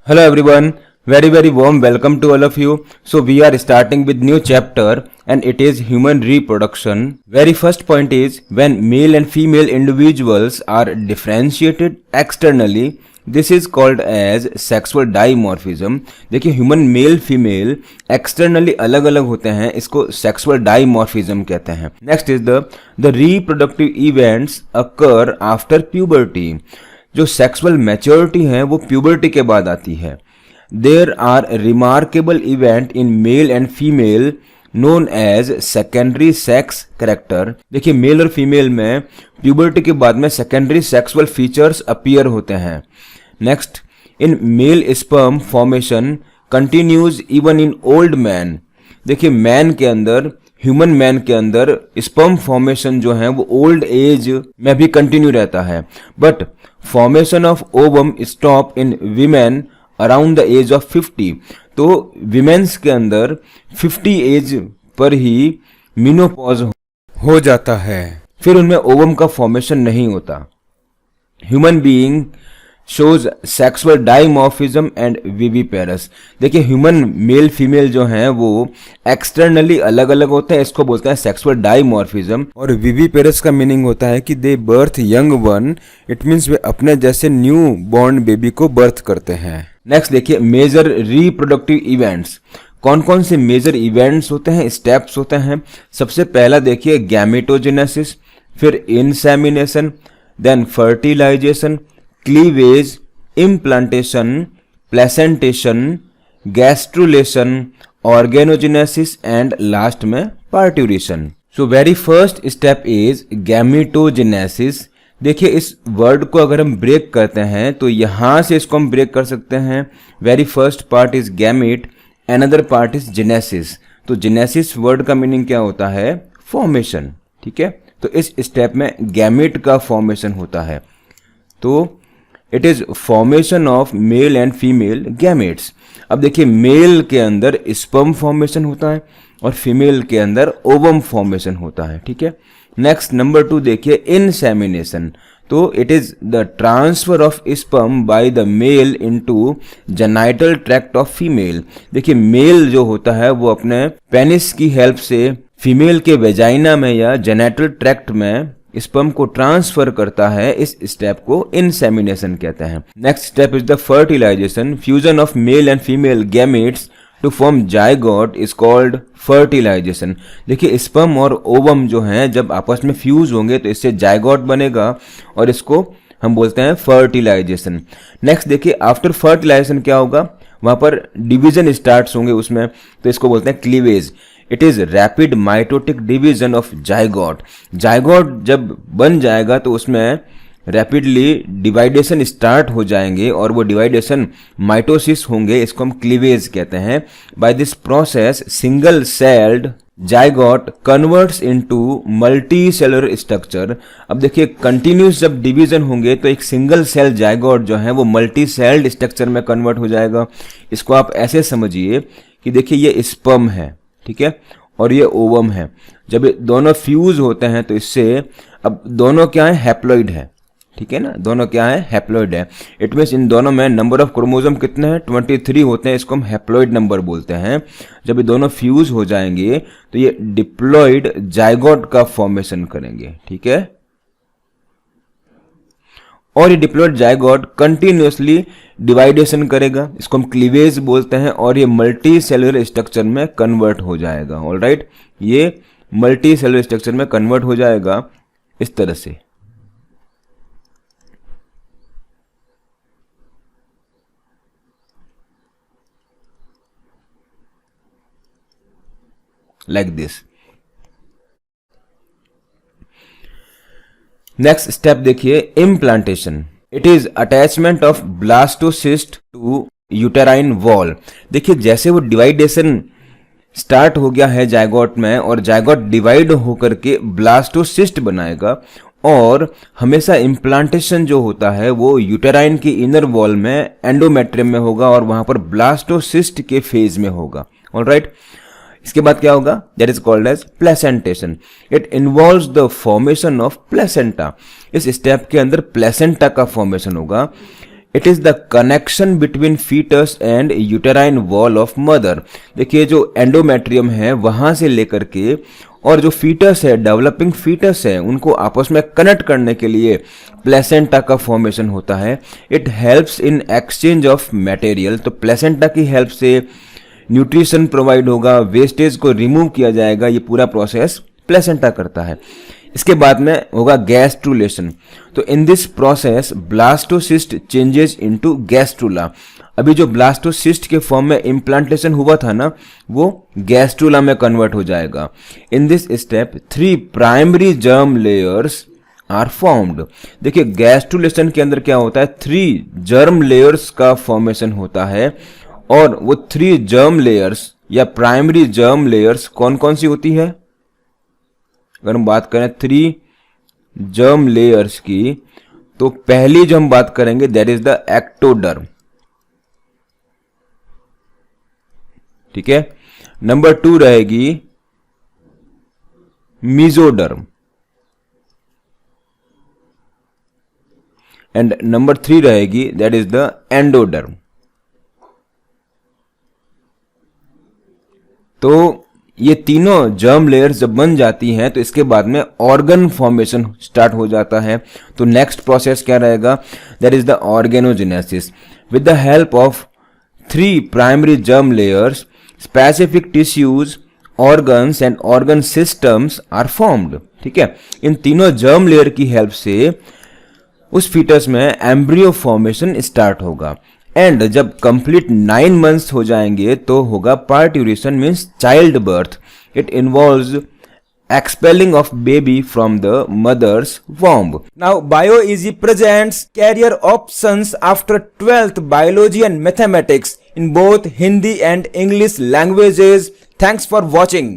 Hello everyone, very warm welcome to all of you. So we are starting with new chapter and it is human reproduction. Very first point is when male and female individuals are differentiated externally, this is called as sexual dimorphism. देखिए human male female externally अलग अलग होते हैं, इसको sexual dimorphism कहते हैं. Next is the reproductive events occur after puberty. जो sexual maturity है वो प्यूबर्टी के बाद आती है. There are remarkable event in male and female known as secondary sex character. देखिए मेल और फीमेल में प्यूबर्टी के बाद में सेकेंडरी सेक्सुअल फीचर्स अपीयर होते हैं. Next, in male sperm formation continues even in old man. देखिए मैन के अंदर, ह्यूमन मैन के अंदर स्पर्म फॉर्मेशन जो है वो ओल्ड एज में भी कंटिन्यू रहता है. But formation of ovum stop in women around the age of 50. तो विमेन्स के अंदर 50 एज पर ही मेनोपॉज हो जाता है, फिर उनमें ओवम का फॉर्मेशन नहीं होता. Human being shows sexual dimorphism and viviparous. देखिए ह्यूमन मेल फीमेल जो हैं वो एक्सटर्नली अलग अलग होते हैं, इसको बोलते हैं सेक्सुअल डाइमॉर्फिज्म. और विविपेरस का मीनिंग होता है कि they birth young one. It means वे अपने जैसे न्यू बॉर्न बेबी को बर्थ करते हैं. नेक्स्ट देखिए मेजर रिप्रोडक्टिव इवेंट्स. कौन कौन से मेजर इवेंट्स होते हैं, स्टेप्स होते हैं. सबसे पहला देखिए गैमेटोजेनेसिस, फिर insemination, then fertilisation, cleavage, implantation, placentation, gastrulation, organogenesis and last में parturition. So very first step is gametogenesis. देखिए इस वर्ड को अगर हम ब्रेक करते हैं तो यहां से इसको हम ब्रेक कर सकते हैं. Very first part is gamete, another part is genesis. तो जेनेसिस वर्ड का मीनिंग क्या होता है? फॉर्मेशन. ठीक है, तो इस स्टेप में गैमेट का फॉर्मेशन होता है. तो it is formation of male and female gametes. अब देखिए मेल के अंदर स्पर्म फॉर्मेशन होता है और फीमेल के अंदर ओवम फॉर्मेशन होता है. ठीक है, नेक्स्ट नंबर 2 देखिए इंसेमिनेशन. तो it is the transfer of sperm by the male into genital tract of female. देखिए मेल जो होता है वो अपने पेनिस की हेल्प से फीमेल के वेजाइना में या जेनाइटल ट्रैक्ट में स्पर्म को ट्रांसफर करता है. इस स्टेप को इंसेमिनेशन कहते हैं. Next step is the fertilization. Fusion of male and female gametes to form zygote is called fertilization. देखिए स्पर्म और ओवम जो हैं जब आपस में फ्यूज होंगे तो इससे जाइगोट बनेगा और इसको हम बोलते हैं फर्टिलाइजेशन. नेक्स्ट देखिए आफ्टर फर्टिलाइजेशन क्या होगा, वहां पर डिवीजन स्टार्ट होंगे उसमें, तो इसको बोलते हैं cleavage. It is rapid mitotic division of zygote. Zygote जब बन जाएगा तो उसमें रैपिडली डिवाइडेशन स्टार्ट हो जाएंगे और वो डिवाइडेशन माइटोसिस होंगे, इसको हम क्लीवेज कहते हैं. By this process single celled zygote converts into multi cellular structure. अब देखिए कंटिन्यूस जब डिवीजन होंगे तो एक सिंगल सेल जाइगोट जो है वो मल्टी सेल्ड स्ट्रक्चर में कन्वर्ट हो जाएगा. इसको आप ऐसे समझिए कि देखिए ये स्पर्म है, ठीक है, और ये ओवम है. जब ये दोनों फ्यूज होते हैं तो इससे अब दोनों क्या है, हैप्लॉइड है. ठीक है ना, दोनों क्या है, हैप्लॉइड है. इट मीन्स इन दोनों में नंबर ऑफ क्रोमोसोम कितने हैं, 23 होते हैं. इसको हम हैप्लॉइड नंबर बोलते हैं. जब ये दोनों फ्यूज हो जाएंगे तो ये डिप्लॉइड जाइगोट का फॉर्मेशन करेंगे. ठीक है, और ये डिप्लॉइड जाइगोट कंटिन्यूसली डिवाइडेशन करेगा, इसको हम क्लीवेज बोलते हैं, और ये मल्टी सेलुलर स्ट्रक्चर में कन्वर्ट हो जाएगा. ऑलराइट, ये मल्टी सेलुलर स्ट्रक्चर में कन्वर्ट हो जाएगा इस तरह से. like this. नेक्स्ट स्टेप देखिए implantation. It is attachment of blastocyst to uterine wall. देखिए जैसे वो डिवाइडेशन स्टार्ट हो गया है जाइगोट में और जाइगोट डिवाइड होकर के ब्लास्टोसिस्ट बनाएगा, और हमेशा इम्प्लांटेशन जो होता है वो यूटेराइन की इनर वॉल में एंडोमेट्रियम में होगा और वहां पर ब्लास्टोसिस्ट के फेज में होगा. ऑलराइट, इसके बाद क्या होगा, that is called as placentation. It involves the formation of placenta. इस स्टेप के अंदर प्लेसेंटा का फॉर्मेशन होगा. It is the connection between foetus and uterine wall of mother. देखिए जो एंडोमेट्रियम है वहां से लेकर के और जो फीटस है, डेवलपिंग फीटस है, उनको आपस में कनेक्ट करने के लिए प्लेसेंटा का फॉर्मेशन होता है। It helps in exchange of material. तो प्लेसेंटा की हेल्प से न्यूट्रिशन प्रोवाइड होगा, वेस्टेज को रिमूव किया जाएगा, ये पूरा प्रोसेस प्लेसेंटा करता है। इसके बाद में होगा गैस्ट्रुलेशन। तो in this process blastocyst changes into gastrula. अभी जो ब्लास्टोसिस्ट के फॉर्म में इम्प्लांटेशन हुआ था ना, वो गैस्ट्रुला में कन्वर्ट हो जाएगा। In this step 3 primary germ layers are formed. देखिए गैस्ट्रुलेशन के अंदर क्या होता है, 3 जर्म लेयर्स का फॉर्मेशन होता है और वो 3 जर्म लेयर्स या प्राइमरी जर्म लेयर्स कौन कौन सी होती है? अगर हम बात करें 3 जर्म लेयर्स की, तो पहली जो हम बात करेंगे दैट इज द एक्टोडर्म, ठीक है। नंबर 2 रहेगी मीजोडर्म एंड नंबर 3 रहेगी दैट इज द एंडोडर्म। तो ये तीनों जर्म लेयर्स जब बन जाती हैं तो इसके बाद में ऑर्गन फॉर्मेशन स्टार्ट हो जाता है। तो नेक्स्ट प्रोसेस क्या रहेगा, that is the organogenesis. With the help of 3 primary germ layers specific tissues, organs and organ systems are formed, ठीक है। इन तीनों जर्म लेयर की हेल्प से उस फीटस में एम्ब्रियो फॉर्मेशन स्टार्ट होगा एंड जब कंप्लीट 9 मंथ्स हो जाएंगे तो होगा parturition, means child birth. It involves expelling of baby from the mother's womb. Now BioEasy presents career options after 12th biology and mathematics in both Hindi and English languages. Thanks for watching.